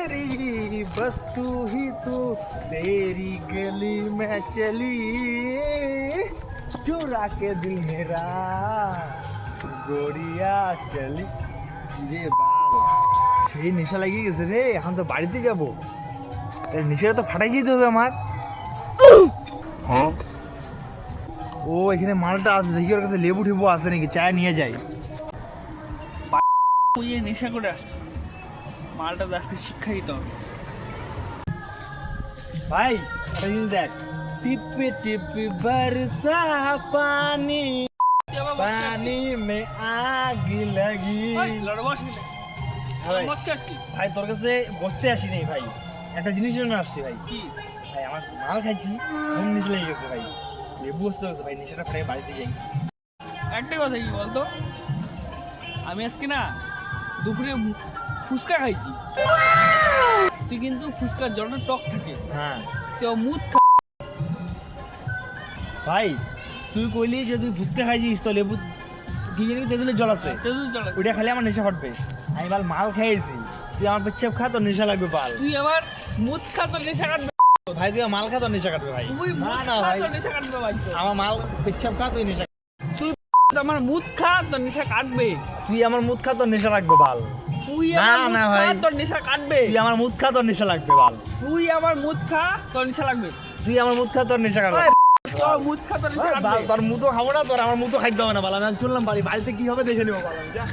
तेरी बस तू ही तू तेरी गली में चली चुरा के दिल मेरा गोरिया चली রে বাল সেই নেশা লাগিয়ে গেছে রে এখন তো বাড়িতে যাবো নেশাটা তো ফাটাই যেতে হবে আমার হ্যাঁ ও এখানে মালটা আছে দেখি ওর কাছে লেবু টেবু আছে নাকি চা নিয়ে যাই ওই নেশা করে আসছে মালটা তো আজকে শিক্ষা দিতে হবে ভাই একটা জিনিস দেখ টিপে টিপে বরসা পানি পানি মে আগ লাগি ভাই তোর কাছে বসতে আসি নাই ভাই একটা জিনিস জন্য আসছি ভাই কি ভাই আমার মাল খাইছি ঘুম নিচে লেগে গেছে ভাই লেবু বসতে গেছে ভাই নেশাটা ফেটে বাড়িতে যাই একটা কথা কি বলতো আমি আজকে না দুপুরে ফুচকা খাইছি তুই কিন্তু ফুচকার জলটা টক থাকে হ্যাঁ তো মুদ ভাই তুই কইলি যে তুই ফুচকা খাইছিস তো লেবু কি জানি তেঁতুলের জল আছে জল ওইটা খালি আমার নেশা ফাটবে আমি বাল মাল খাইছি তুই আমার পেচ্ছাপ খা তোর নেশা লাগবে বাল তুই আবার মুদ খা তোর নেশা কাটবে ভাই তুই মাল খা তোর নেশা কাটবে ভাই তুই না মুদ না খা ভাই তোর নেশা কাটবে ভাই আমার মাল পেচ্ছাপ খা তুই নেশা তুই আমার মুদ খা তোর নেশা কাটবে তুই আমার মুদ খা তোর নেশা লাগবে বাল তুই না, আমার না মুদ খা ভাই। তোর নেশা কাটবে তুই আমার মুদ খা তোর নেশা লাগবে বাল তুই আমার মুদ খা তোর নেশা লাগবে তুই আমার মুদ খা তোর নেশা কাটবে তোর মুদ খা তোর নেশা বাল কাটবে তোর মুতো খাবো না তোর আমার মুতো খাইতে হবে না বাল আমি চললাম বাড়িতে কি হবে দেখে নেবো বাল আমি যা